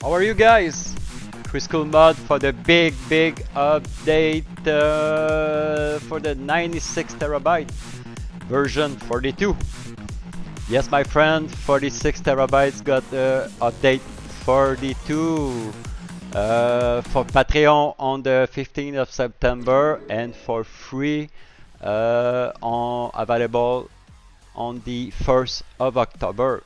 How are you guys? Kriscoolmod for the big update for the 96 terabyte version 42. Yes, my friend, 46 terabytes got update 42 for Patreon on the 15th of September and for free available on the 1st of October.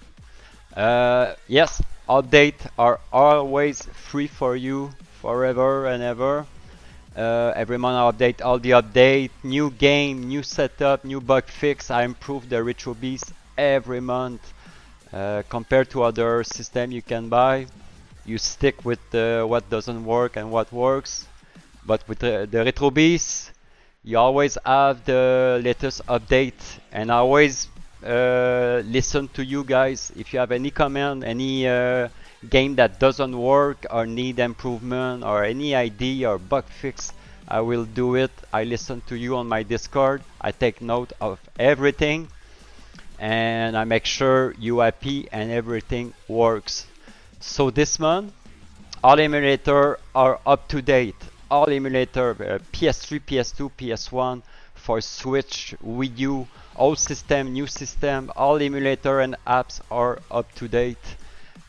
Yes, updates are always free for you forever and ever. Every month I update all the update, new game, new setup, new bug fix. I improve the RetroBeast every month. Compared to other systems you can buy, you stick with what doesn't work and what works. But with the RetroBeast, you always have the latest update, and I always listen to you guys. If you have any comment, any game that doesn't work or need improvement or any idea or bug fix, I will do it. I listen to you on my Discord. I take note of everything and I make sure you happy and everything works. So this month all emulators are up to date. All emulator, PS3, PS2, PS1, for Switch, Wii U, old system, new system, all emulator and apps are up to date.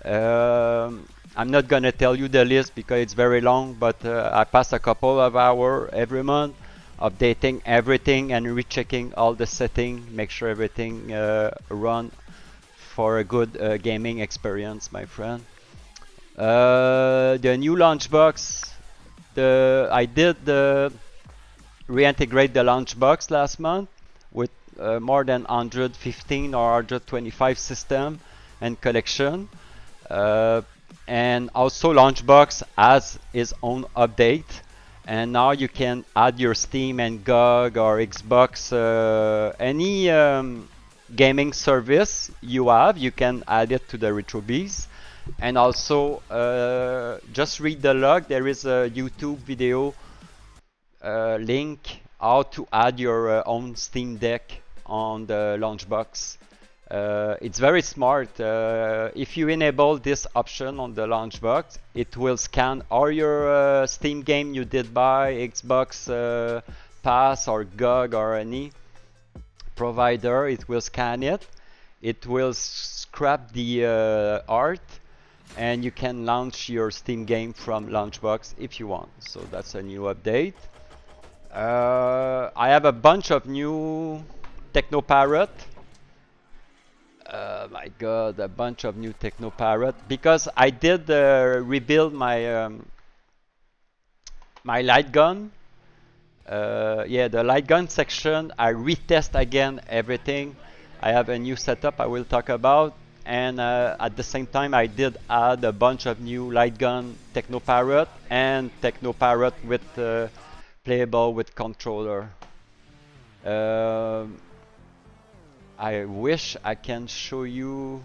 I'm not gonna tell you the list because it's very long, but I pass a couple of hours every month updating everything and rechecking all the settings, make sure everything run for a good gaming experience, my friend. The new LaunchBox. I did reintegrate the LaunchBox last month with more than 115 or 125 system and collection. And also LaunchBox has its own update. And now you can add your Steam and GOG or Xbox, any gaming service you have, you can add it to the RetroBeast. And also, just read the log. There is a YouTube video link how to add your own Steam Deck on the LaunchBox. It's very smart. If you enable this option on the LaunchBox, it will scan all your Steam game you did buy, Xbox Pass or GOG or any provider. It will scan it. It will scrap the art. And you can launch your Steam game from LaunchBox if you want. So that's a new update. I have a bunch of new Technoparrot. My god, a bunch of new Technoparrot. Because I did rebuild my my LightGun. Yeah, the LightGun section. I retest again everything. I have a new setup I will talk about. And at the same time I did add a bunch of new LightGun Technoparrot and Technoparrot with playable with controller. I wish I can show you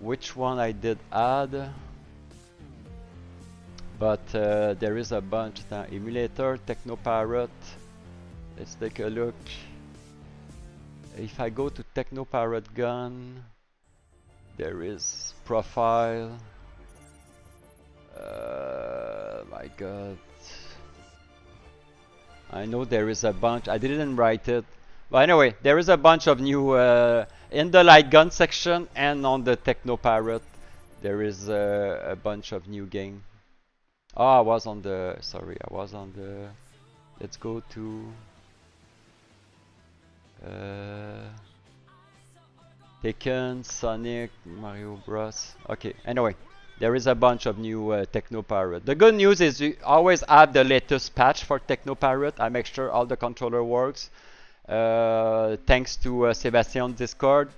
which one I did add, but there is a bunch. Emulator, Technoparrot, let's take a look. If I go to Technoparrot gun, there is profile. My god, I know there is a bunch. I didn't write it, but anyway, there is a bunch of new in the LightGun section and on the Technoparrot. There is a bunch of new game. Oh, I was on the. Sorry, I was on the. Let's go to. Taken, Sonic, Mario Bros. Okay, anyway, there is a bunch of new Technoparrot. The good news is you always have the latest patch for Technoparrot. I make sure all the controller works. Thanks to Sebastian's Discord.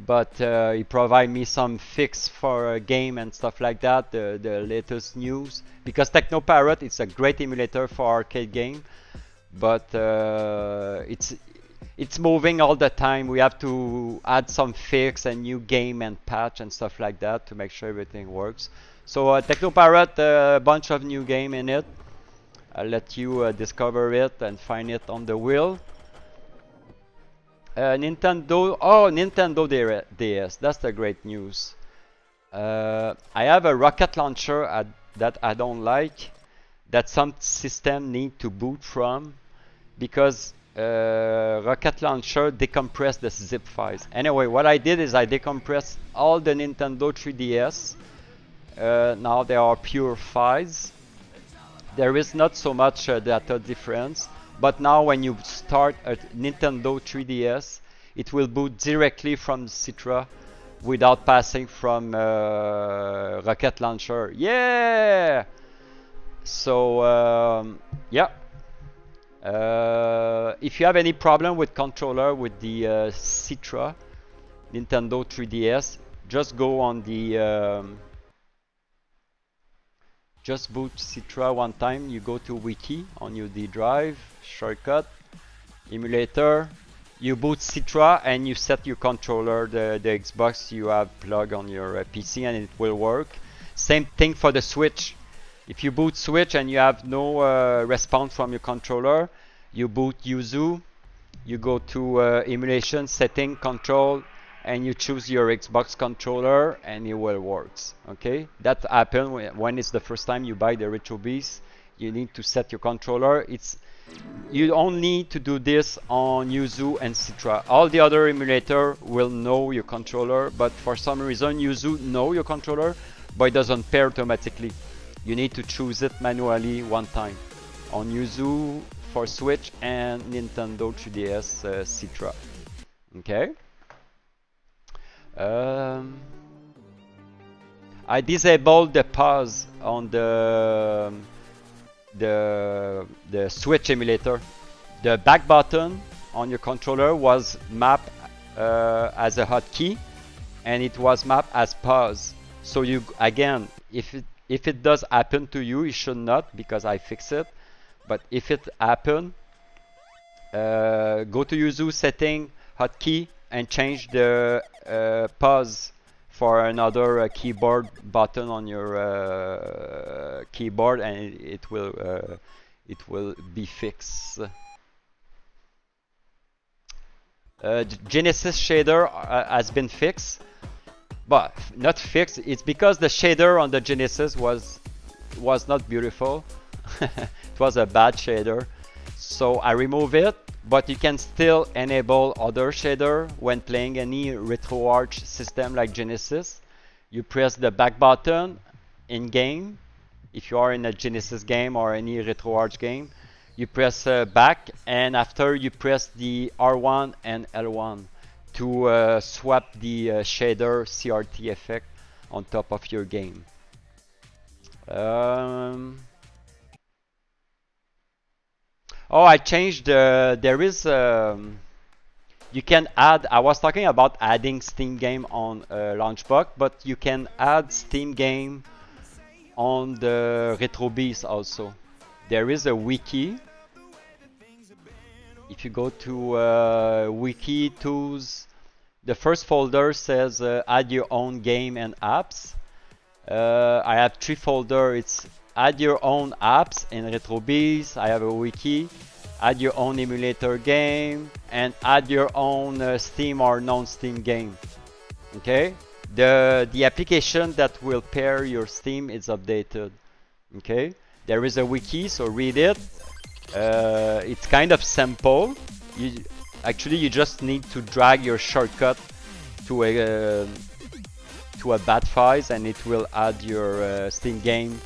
But he provide me some fix for a game and stuff like that, the latest news. Because Technoparrot, it's a great emulator for arcade game. But it's moving all the time. We have to add some fix and new game and patch and stuff like that to make sure everything works. So Technoparrot, a bunch of new game in it. I'll let you discover it and find it on the wheel. Nintendo DS, that's the great news. I have a rocket launcher that I don't like, that some system need to boot from, because rocket launcher decompress the zip files. Anyway, what I did is I decompressed all the Nintendo 3DS. Now they are pure files. There is not so much data difference, but now when you start a Nintendo 3DS, it will boot directly from Citra without passing from rocket launcher. Yeah! So yeah. If you have any problem with controller with the Citra Nintendo 3DS, just go on the just boot Citra one time. You go to wiki on your D drive, shortcut, emulator, you boot Citra and you set your controller, the Xbox you have plugged on your PC, and it will work. Same thing for the Switch. If you boot Switch and you have no response from your controller, you boot Yuzu, you go to emulation, setting, control, and you choose your Xbox controller and it will work. Okay, that happens when it's the first time you buy the RetroBeast. You need to set your controller. You only need to do this on Yuzu and Citra. All the other emulator will know your controller, but for some reason Yuzu know your controller, but it doesn't pair automatically. You need to choose it manually one time on Yuzu for Switch and Nintendo 3DS Citra. Okay. I disabled the pause on the Switch emulator. The back button on your controller was mapped as a hotkey, and it was mapped as pause. So you, again, if it does happen to you, it should not, because I fixed it. But if it happen, go to Yuzu setting, hotkey, and change the pause for another keyboard button on your keyboard, and it will be fixed. Genesis shader has been fixed, but not fixed. It's because the shader on the Genesis was not beautiful. It was a bad shader, so I remove it. But you can still enable other shader when playing any RetroArch system like Genesis. You press the back button in game. If you are in a Genesis game or any RetroArch game, you press back, and after you press the R1 and L1 to swap the shader CRT effect on top of your game. Oh, I changed. There is. You can add. I was talking about adding Steam game on LaunchBox, but you can add Steam game on the RetroBeast also. There is a wiki. If you go to wiki tools, the first folder says add your own game and apps. I have 3 folders. It's add your own apps in RetroBeast. I have a wiki. Add your own emulator game, and add your own Steam or non-Steam game. Okay, the application that will pair your Steam is updated. Okay, there is a wiki, so read it. It's kind of simple. You just need to drag your shortcut to a bat files, and it will add your Steam game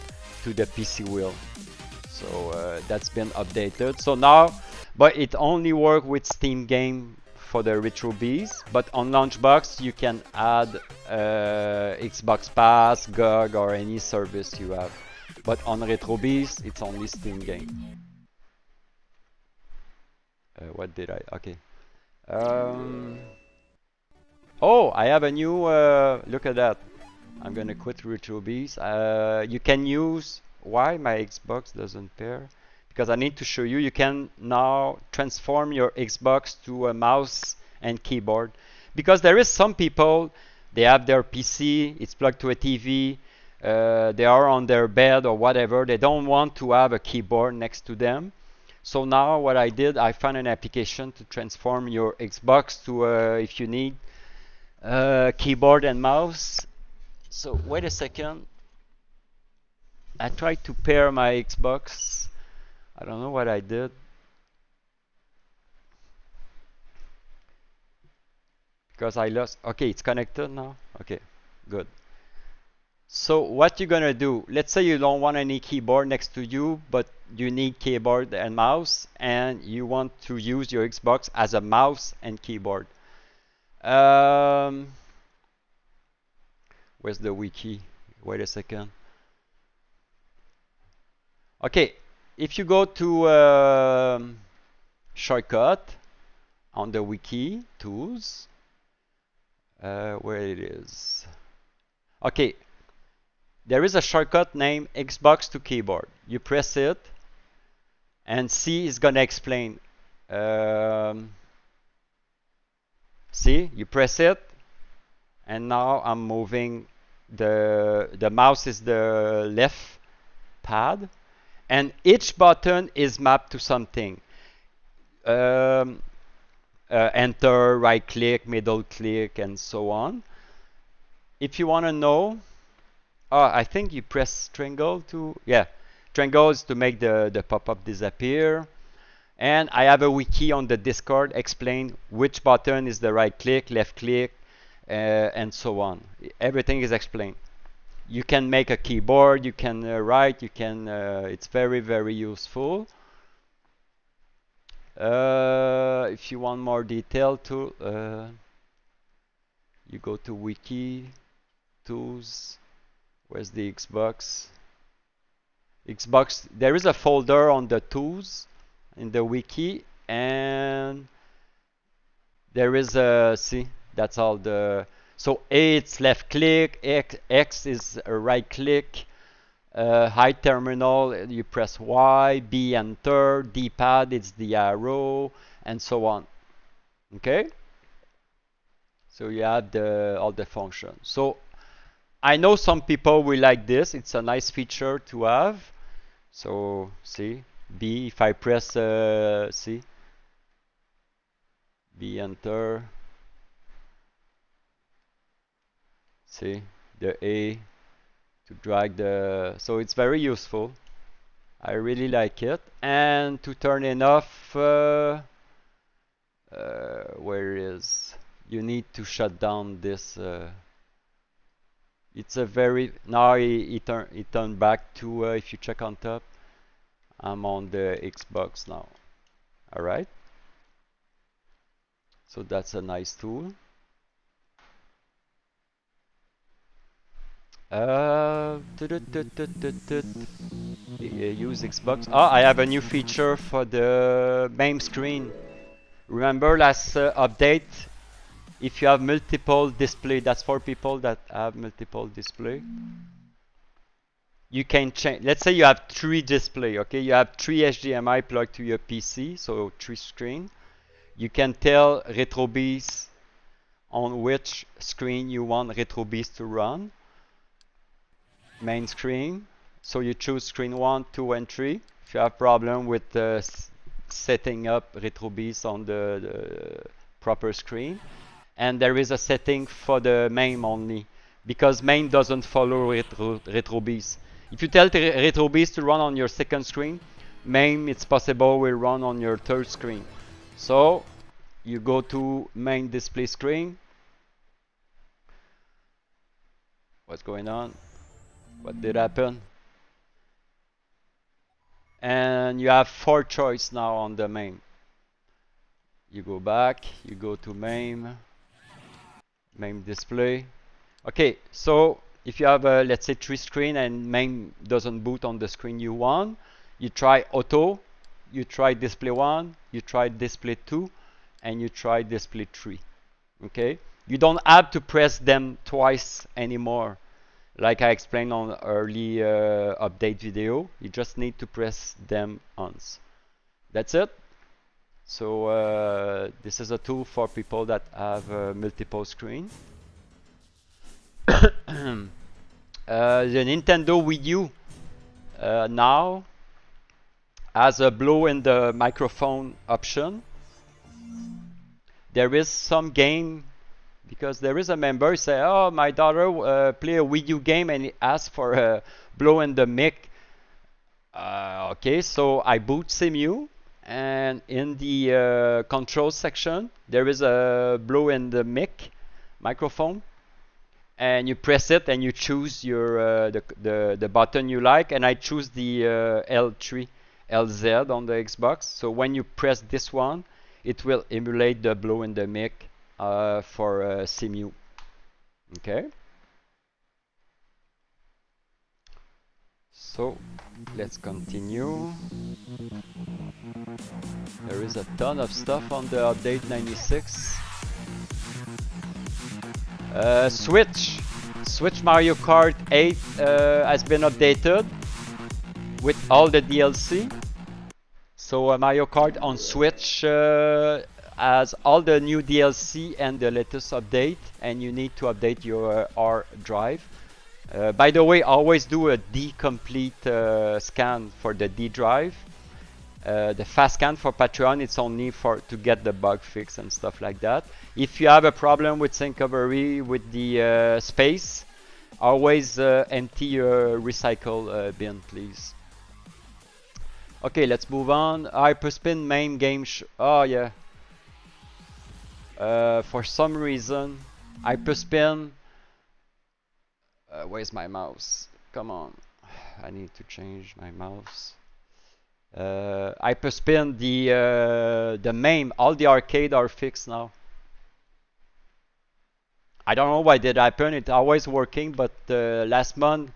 to the PC wheel. So that's been updated. So now, but it only works with Steam game for the RetroBeast. But on LaunchBox you can add Xbox Pass, GOG, or any service you have. But on RetroBeast it's only Steam game. What did I? Okay. Oh, I have a new. Look at that. I'm gonna quit RetroBeast. You can use. Why my Xbox doesn't pair? Because I need to show you. You can now transform your Xbox to a mouse and keyboard. Because there is some people, they have their PC, it's plugged to a TV, they are on their bed or whatever. They don't want to have a keyboard next to them. So now what I did, I found an application to transform your Xbox to, if you need, keyboard and mouse. So wait a second. I tried to pair my Xbox. I don't know what I did. Because I lost. Okay, it's connected now. Okay, good. So what you're gonna do, let's say you don't want any keyboard next to you, but you need keyboard and mouse, and you want to use your Xbox as a mouse and keyboard. Where's the wiki? Wait a second. Okay, if you go to shortcut on the wiki, tools, where it is. Okay, there is a shortcut named Xbox to keyboard. You press it, and C is gonna explain. See, you press it, and now I'm moving. The mouse is the left pad, and each button is mapped to something. Enter, right click, middle click, and so on. If you want to know, I think you press triangle to, yeah, triangle is to make the pop-up disappear. And I have a wiki on the Discord explain which button is the right click, left click, and so on. Everything is explained. You can make a keyboard, you can write, you can, it's very, very useful. If you want more detail too, you go to wiki, tools, where's the Xbox? Xbox, there is a folder on the tools in the wiki, and there is a, see, that's all the, so A it's left click, X is a right click, hide terminal, you press Y, B enter, D-pad, it's the arrow, and so on. Okay? So you have all the functions. So I know some people will like this. It's a nice feature to have. So see, B, if I press C, B enter, see, the A to drag the, so it's very useful. I really like it. And to turn it off, where is, you need to shut down this. It's a very, now it turned back to, if you check on top, I'm on the Xbox now. All right. So that's a nice tool. Use Xbox. Oh, I have a new feature for the MAME screen. Remember last update, if you have multiple display, that's for people that have multiple display. You can change, let's say you have 3 display, okay? You have 3 HDMI plugged to your PC, so 3 screen. You can tell RetroBeast on which screen you want RetroBeast to run. Main screen. So you choose screen 1, 2, and 3. If you have problem with setting up RetroBeast on the proper screen. And there is a setting for the MAME only, because MAME doesn't follow RetroBeast. If you tell RetroBeast to run on your second screen, MAME, it's possible, will run on your third screen. So you go to main display screen. What's going on? What did happen? And you have 4 choices now on the MAME. You go back, you go to MAME display. Okay, so if you have let's say 3 screen and MAME doesn't boot on the screen you want, you try auto, you try display 1, you try display 2, and you try display 3. Okay, you don't have to press them twice anymore, like I explained on early update video. You just need to press them once. That's it. So this is a tool for people that have multiple screen. The Nintendo Wii U now has a blow in the microphone option. There is some game because there is a member who say, oh, my daughter play a Wii U game and he asked for a blow in the mic. Okay, so I boot Simu, and in the control section there is a blow in the mic microphone, and you press it and you choose your the button you like, and I choose the L3 LZ on the Xbox. So when you press this one, it will emulate the blow in the mic for Simu. Okay. So let's continue. There is a ton of stuff on the update 96. Switch Mario Kart 8 has been updated with all the DLC. So Mario Kart on Switch has all the new DLC and the latest update, and you need to update your R drive. By the way, always do a D complete scan for the D drive. The fast scan for Patreon, it's only to get the bug fix and stuff like that. If you have a problem with Syncovery with the space, always empty your recycle bin, please. Okay, let's move on. Hyperspin MAME game. Oh yeah. For some reason, Hyperspin. Where's my mouse? Come on, I need to change my mouse. Hyperspin, the MAME, all the arcade are fixed now. I don't know why did happen. It's always working, but last month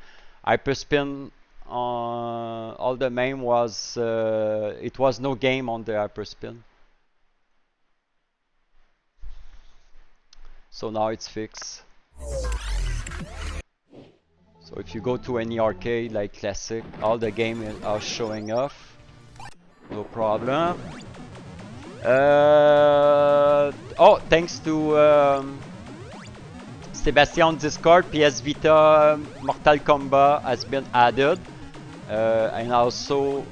Hyperspin all the MAME was it was no game on the Hyperspin. So now it's fixed. So if you go to any arcade like classic, all the games are showing off. No problem. Oh, thanks to Sebastian Discord, PS Vita Mortal Kombat has been added, and also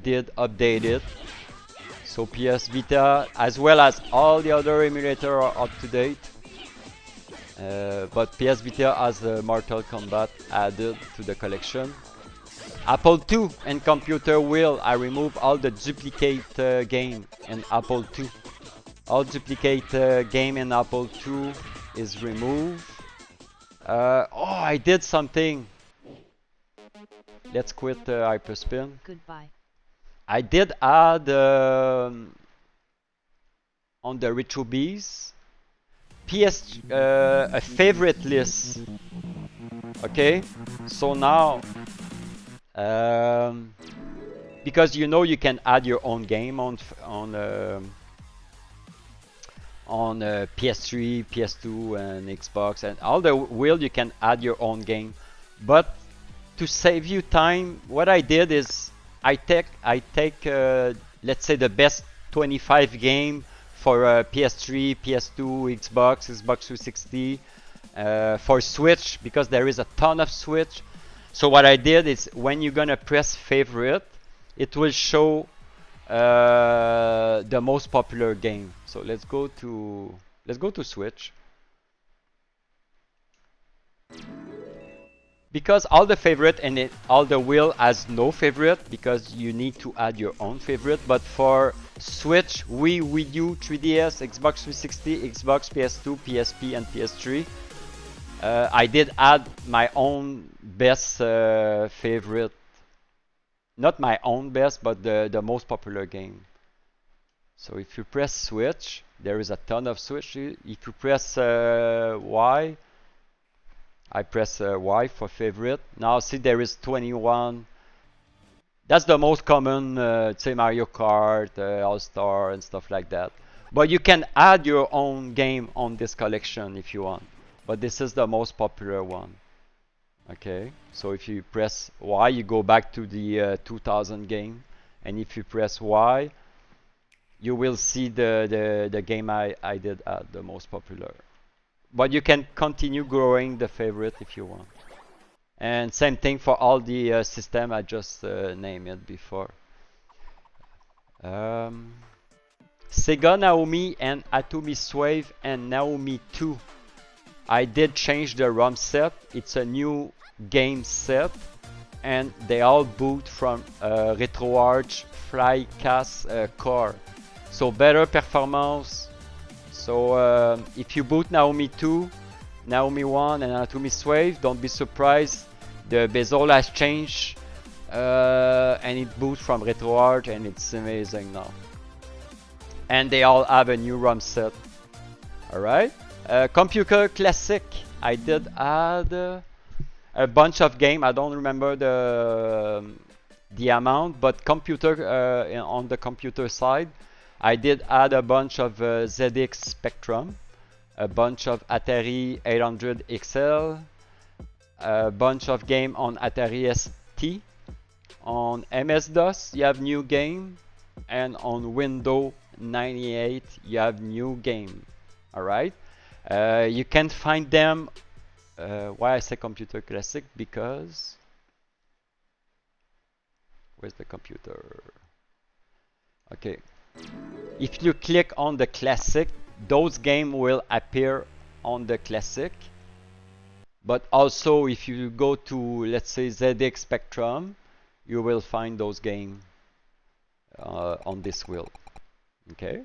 did update it. So PS Vita, as well as all the other emulators, are up to date. But PS Vita has Mortal Kombat added to the collection. Apple II and computer wheel, I remove all the duplicate game in Apple II. All duplicate game in Apple II is removed. Oh, I did something. Let's quit Hyperspin. Goodbye. I did add on the RetroBeast a favorite list. Okay, so now because you know you can add your own game on PS3, PS2, and Xbox, and all the wheel you can add your own game. But to save you time, what I did is I take let's say the best 25 game for PS3, PS2, Xbox 360, for Switch, because there is a ton of Switch. So what I did is when you're gonna press favorite, it will show the most popular game. So let's go to Switch. Because all the favorite and all the wheel has no favorite, because you need to add your own favorite. But for Switch, Wii, Wii U, 3DS, Xbox 360, Xbox, PS2, PSP, and PS3, I did add my own best favorite. Not my own best, but the most popular game. So if you press Switch, there is a ton of Switch. If you press Y, I press Y for favorite. Now see, there is 21. That's the most common, say Mario Kart, All-Star, and stuff like that. But you can add your own game on this collection if you want. But this is the most popular one. Okay, so if you press Y, you go back to the 2000 game, and if you press Y, you will see the game I did add, the most popular. But you can continue growing the favorite if you want. And same thing for all the system I just named it before. Sega Naomi and Atomi Swave and Naomi 2. I did change the ROM set. It's a new game set, and they all boot from RetroArch Flycast core. So better performance. So if you boot Naomi 2, Naomi 1 and Atomi Swave, don't be surprised. The bezel has changed and it boots from RetroArch, and it's amazing now. And they all have a new ROM set. Alright. Computer Classic. I did add a bunch of games. I don't remember the amount, but computer on the computer side, I did add a bunch of ZX Spectrum, a bunch of Atari 800 XL, a bunch of game on Atari ST. On MS-DOS, you have new game, and on Windows 98, you have new game. All right. You can find them. Why I say Computer Classic? Because where's the computer? Okay. If you click on the Classic, those games will appear on the Classic. But also, if you go to, let's say, ZX Spectrum, you will find those games on this wheel. Okay.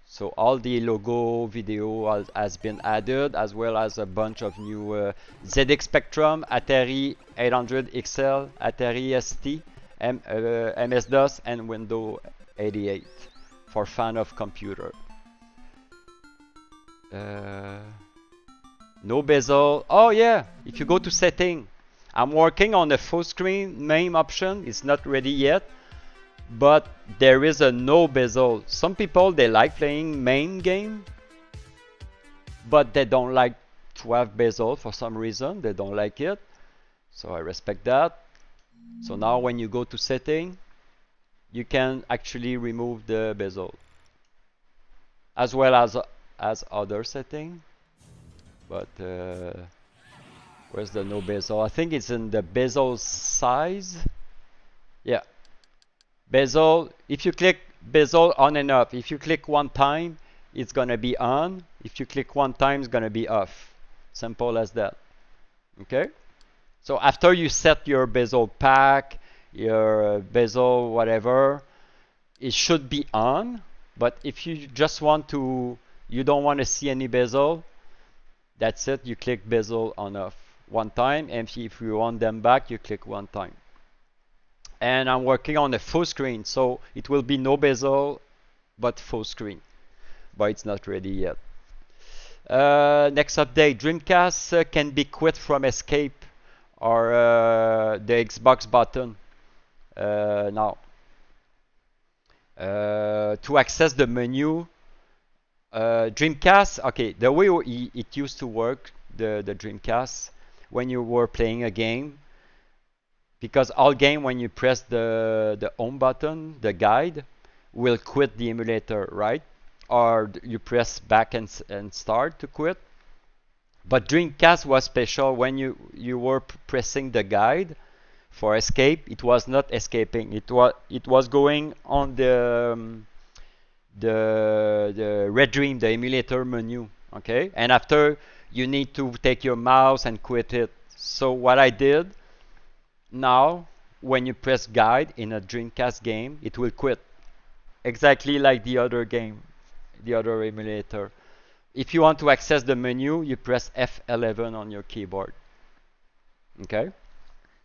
So all the logo video has been added, as well as a bunch of new ZX Spectrum, Atari 800 XL, Atari ST, MS-DOS, and Windows 88 for fan of computer. No bezel. Oh yeah, if you go to setting, I'm working on the full screen MAME option. It's not ready yet, but there is a no bezel. Some people, they like playing MAME game, but they don't like to have bezel for some reason. They don't like it, so I respect that. So now when you go to setting, you can actually remove the bezel, as well as other setting. But where's the no bezel? I think it's in the bezel size. Yeah. Bezel, if you click bezel on and off, if you click one time, it's gonna be on. If you click one time, it's gonna be off. Simple as that. Okay? So after you set your bezel pack, your bezel whatever, it should be on. But if you just want to, you don't want to see any bezel, that's it. You click bezel on off one time, and if you want them back, you click one time. And I'm working on a full screen, so it will be no bezel, but full screen. But it's not ready yet. Next update: Dreamcast can be quit from escape or the Xbox button now. To access the menu, Dreamcast, okay, the way it used to work, the Dreamcast, when you were playing a game, because all game, when you press the home button, the guide will quit the emulator, right? Or you press back and start to quit. But Dreamcast was special. When you were pressing the guide for escape, it was not escaping. It was going on the Red Dream, the emulator menu. Okay, and after you need to take your mouse and quit it. So what I did, now when you press guide in a Dreamcast game, it will quit, exactly like the other game, the other emulator. If you want to access the menu, you press F11 on your keyboard. Okay,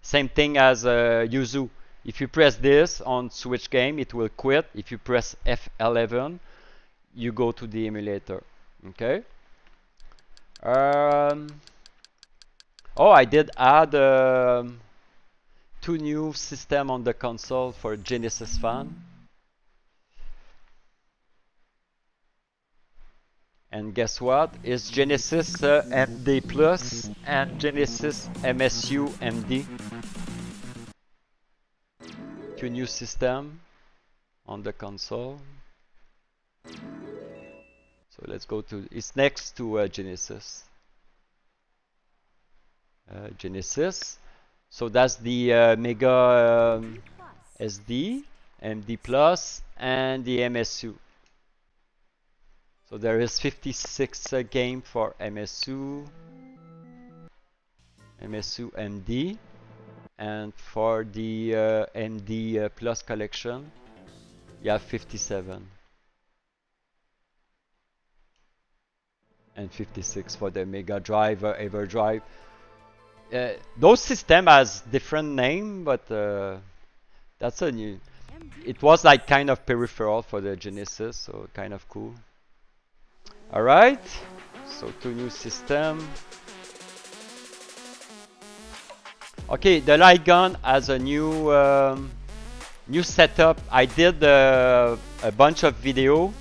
same thing as Yuzu. If you press this on Switch game, it will quit. If you press F11, you go to the emulator. Okay. Oh, I did add 2 new systems on the console for Genesis fan. And guess what? It's Genesis MD Plus and Genesis MSU MD. 2 new systems on the console. So let's go to, it's next to Genesis. Genesis. So that's the Mega SD, MD Plus, and the MSU. So there is 56 game for MSU MD, and for the MD Plus collection, you have 57. And 56 for the Mega Drive, Everdrive. Those system has different name, but that's a new. It was like kind of peripheral for the Genesis, so kind of cool. All right, so 2 new system. Okay, the LightGun has a new new setup. I did a bunch of video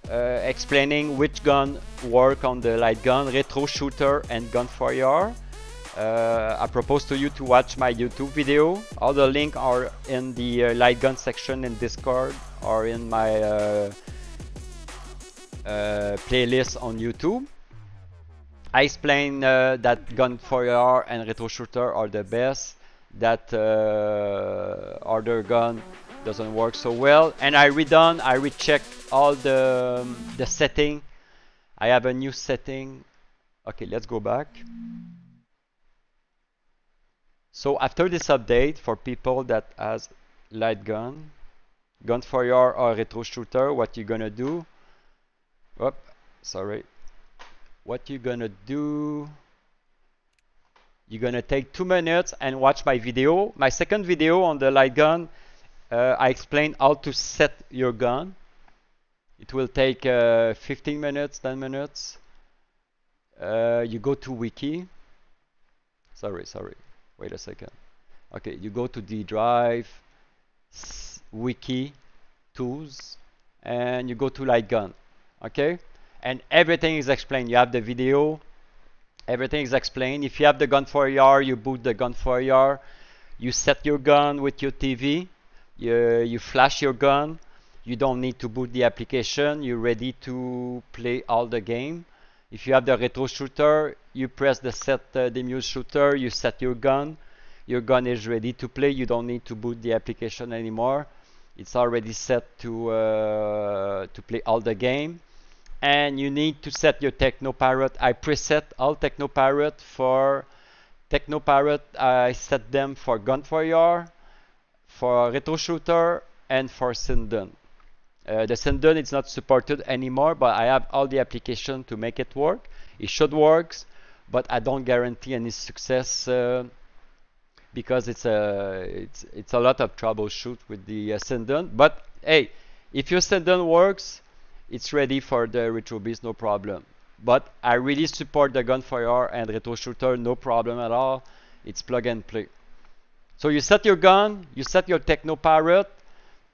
explaining which gun work on the LightGun, retro shooter and gun for AR. I propose to you to watch my YouTube video. All the links are in the LightGun section in Discord or in my playlist on YouTube. I explain that gun for AR and retro shooter are the best, that other gun doesn't work so well, and I recheck all the setting. I have a new setting. Okay, let's go back. So after this update, for people that has LightGun, gun for AR or retro shooter, what you're gonna do? What you're gonna do? You're gonna take 2 minutes and watch my video. My second video on the LightGun, I explain how to set your gun. It will take 15 minutes, 10 minutes. You go to wiki. Sorry. Wait a second. Okay, you go to the drive, wiki, tools, and you go to LightGun. Okay, and everything is explained. You have the video. Everything is explained. If you have the gun for AR, you boot the gun for AR. You set your gun with your TV. You flash your gun. You don't need to boot the application. You're ready to play all the game. If you have the retro shooter, you press the set the muse shooter. You set your gun. Your gun is ready to play. You don't need to boot the application anymore. It's already set to play all the game. And you need to set your Technoparrot. I preset all Technoparrot. For Technoparrot, I set them for gun for AR, for retro shooter, and for Sindon. The Sindon is not supported anymore, but I have all the application to make it work. It should work, but I don't guarantee any success because it's a lot of troubleshoot with the Sindon. But hey, if your Sindon works, it's ready for the RetroBeast, no problem. But I really support the gun for AR and retro shooter, no problem at all. It's plug and play. So you set your gun, you set your Technoparrot,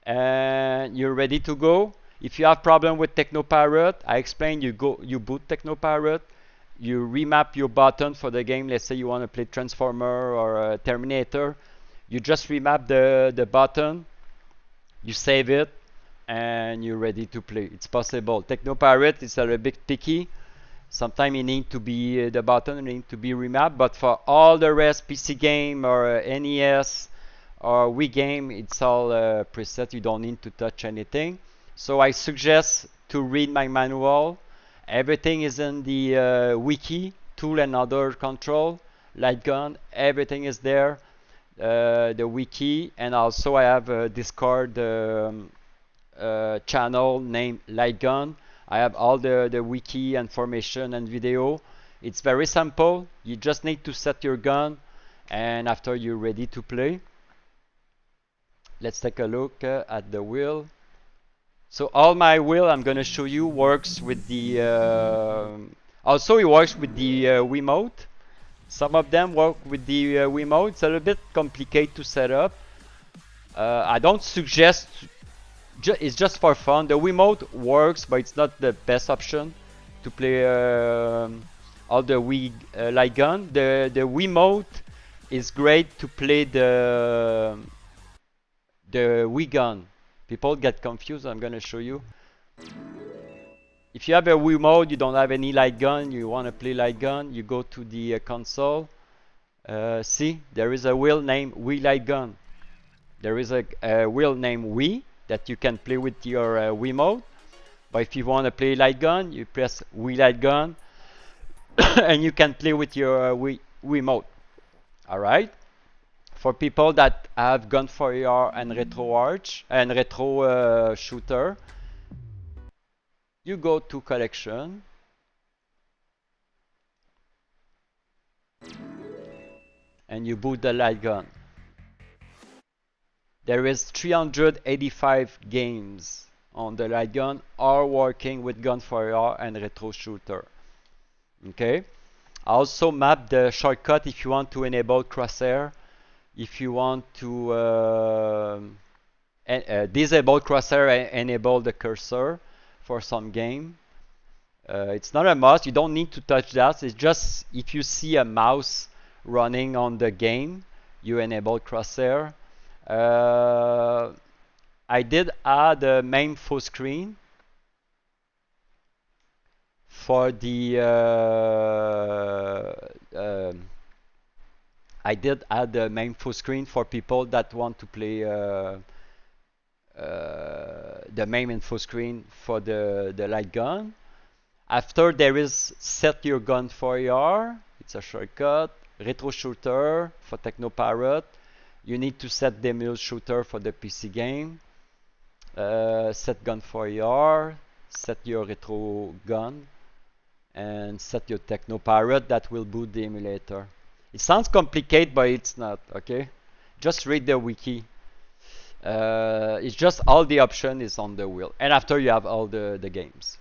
and you're ready to go. If you have problem with Technoparrot, I explain. You boot Technoparrot, you remap your button for the game. Let's say you want to play Transformer or Terminator. You just remap the button, you save it, and you're ready to play. It's possible. Technoparrot is a little bit picky. Sometimes you need to be the button need to be remapped, but for all the rest, PC game or NES or Wii game, it's all preset. You don't need to touch anything. So I suggest to read my manual. Everything is in the wiki, tool and other control, LightGun. Everything is there. The wiki, and also I have a Discord channel named LightGun. I have all the wiki information and video. It's very simple. You just need to set your gun, and after you're ready to play. Let's take a look at the wheel. So all my wheel I'm gonna show you works with the also it works with the Wiimote. Some of them work with the Wiimote. It's a little bit complicated to set up. I don't suggest. It's just for fun. The Wiimote works, but it's not the best option to play all the Wii LightGun. The Wiimote is great to play the Wii gun. People get confused. I'm gonna show you. If you have a Wiimote, you don't have any LightGun, you want to play LightGun, you go to the console. See, there is a wheel named Wii LightGun. There is a wheel named Wii. that you can play with your Wiimote. But if you want to play LightGun, you press Wii LightGun and you can play with your Wiimote. Alright? For people that have Gun for AR and RetroArch and Retro Shooter, you go to Collection. And you boot the LightGun. There is 385 games on the LightGun are working with Gun for AR and Retro Shooter. Okay. I also map the shortcut if you want to enable crosshair. If you want to disable crosshair and enable the cursor for some game. It's not a must. You don't need to touch that. It's just if you see a mouse running on the game, you enable crosshair. I did add a MAME full screen for the I did add the MAME full screen for people that want to play the MAME in full screen for the LightGun. After there is set your gun for AR, it's a shortcut. Retro Shooter for TechnoParrot. You need to set the emulation shooter for the PC game. Set gun for AR. Set your retro gun. And set your TechnoParrot that will boot the emulator. It sounds complicated, but it's not, okay? Just read the wiki. It's just all the option is on the wheel. And after you have all the games.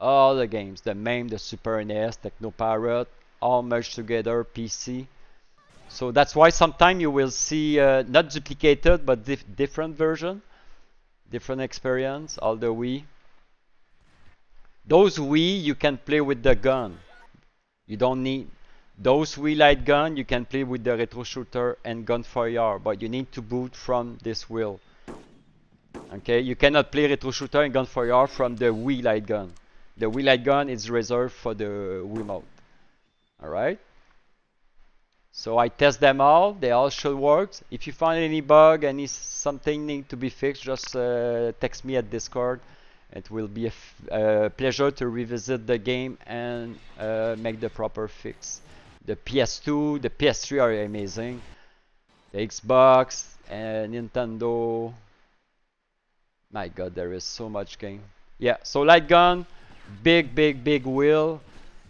All the games. The MAME, the Super NES, TechnoParrot, all merged together, PC. So that's why sometimes you will see not duplicated but different version, different experience. All the Wii. Those Wii you can play with the gun. You don't need those Wii LightGun. You can play with the Retro Shooter and Gun for AR, but you need to boot from this wheel. Okay, you cannot play Retro Shooter and Gun for AR from the Wii LightGun. The Wii LightGun is reserved for the Wiimote. Alright, so I test them all. They all should work. If you find any bug, something need to be fixed, just text me at Discord. It will be a pleasure to revisit the game and make the proper fix. The PS2, the PS3 are amazing. The Xbox and Nintendo. My God, there is so much game. Yeah, so LightGun, big wheel.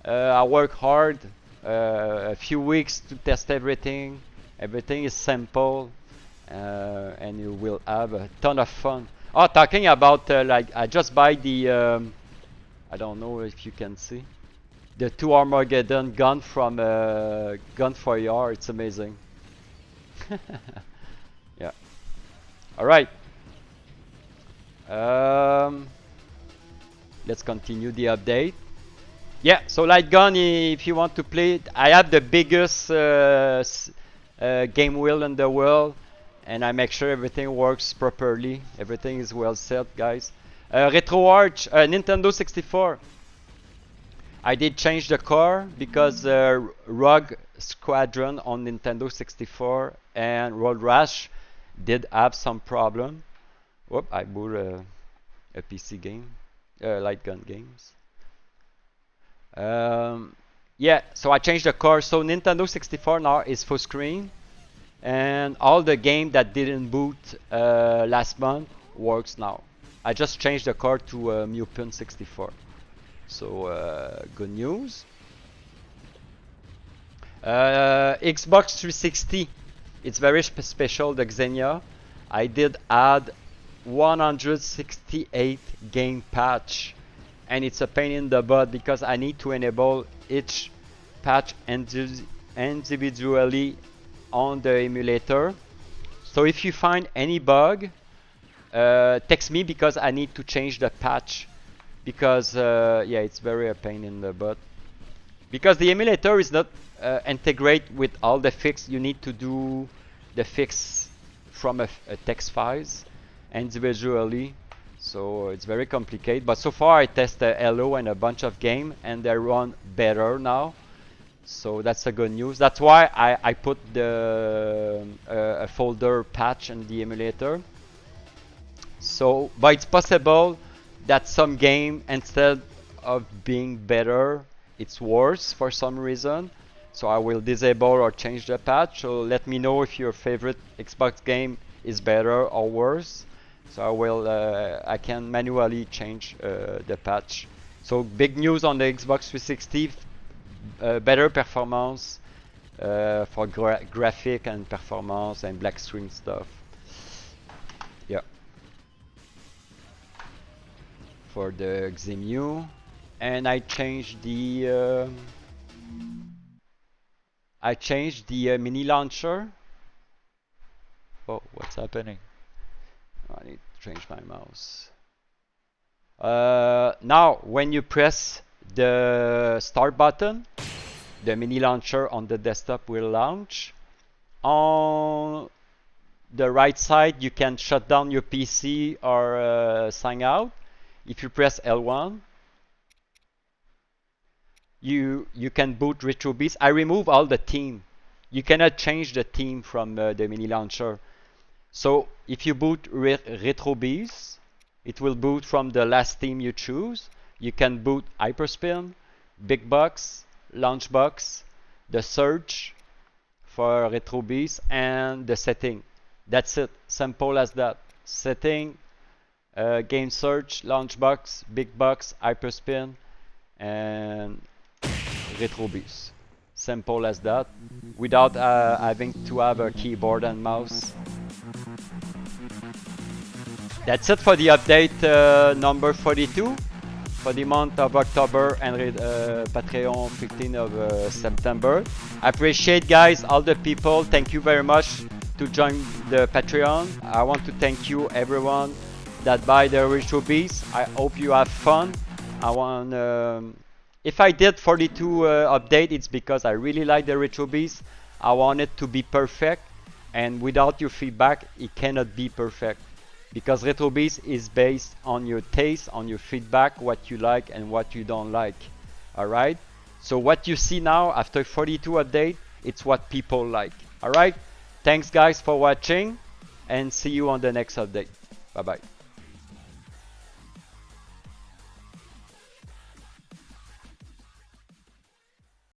I work hard. A few weeks to test everything. Everything is simple, and you will have a ton of fun. Oh, talking about like I just buy the I don't know if you can see the 2 Armageddon gun from Gun for AR. It's amazing. Yeah. All right. Let's continue the update. Yeah, so LightGun, if you want to play it, I have the biggest game wheel in the world, and I make sure everything works properly. Everything is well set, guys. RetroArch, Nintendo 64. I did change the core because Rogue Squadron on Nintendo 64 and Road Rash did have some problem. Whoop, I bought a PC game, LightGun games. Yeah, so I changed the core. So Nintendo 64 now is full screen, and all the game that didn't boot last month works now. I just changed the core to Mupin 64. So good news. Xbox 360, it's very special, the Xenia. I did add 168 game patch. And it's a pain in the butt because I need to enable each patch individually on the emulator. So if you find any bug, text me because I need to change the patch. Because yeah, it's very a pain in the butt. Because the emulator is not integrate with all the fix. You need to do the fix from a text files individually. So it's very complicated, but so far I tested Hello and a bunch of games and they run better now. So that's a good news. That's why I put the a folder patch in the emulator. So, but it's possible that some game, instead of being better, it's worse for some reason. So I will disable or change the patch. So let me know if your favorite Xbox game is better or worse. So I will, I can manually change the patch. So big news on the Xbox 360, better performance for graphic and performance and black screen stuff. Yeah. For the XEMU, and I changed the mini launcher. Oh, what's happening? Oh, I need to change my mouse. Now, when you press the start button, the mini launcher on the desktop will launch. On the right side, you can shut down your PC or sign out. If you press L1, you can boot RetroBeast. I remove all the theme. You cannot change the theme from the mini launcher. So if you boot RetroBeast, it will boot from the last theme you choose. You can boot Hyperspin, bigbox, LaunchBox, the search for RetroBeast, and the setting. That's it. Simple as that. Setting, game search, LaunchBox, bigbox, Hyperspin, and RetroBeast. Simple as that, without having to have a keyboard and mouse. That's it for the update number 42 for the month of October and Patreon 15 of September. I appreciate, guys, all the people. Thank you very much to join the Patreon. I want to thank you, everyone that buy the RetroBeast. I hope you have fun. I want, if I did 42 update, it's because I really like the RetroBeast. I want it to be perfect, and without your feedback, it cannot be perfect. Because RetroBeast is based on your taste, on your feedback, what you like and what you don't like. Alright? So what you see now after 42 update, it's what people like. Alright? Thanks, guys, for watching, and see you on the next update. Bye bye.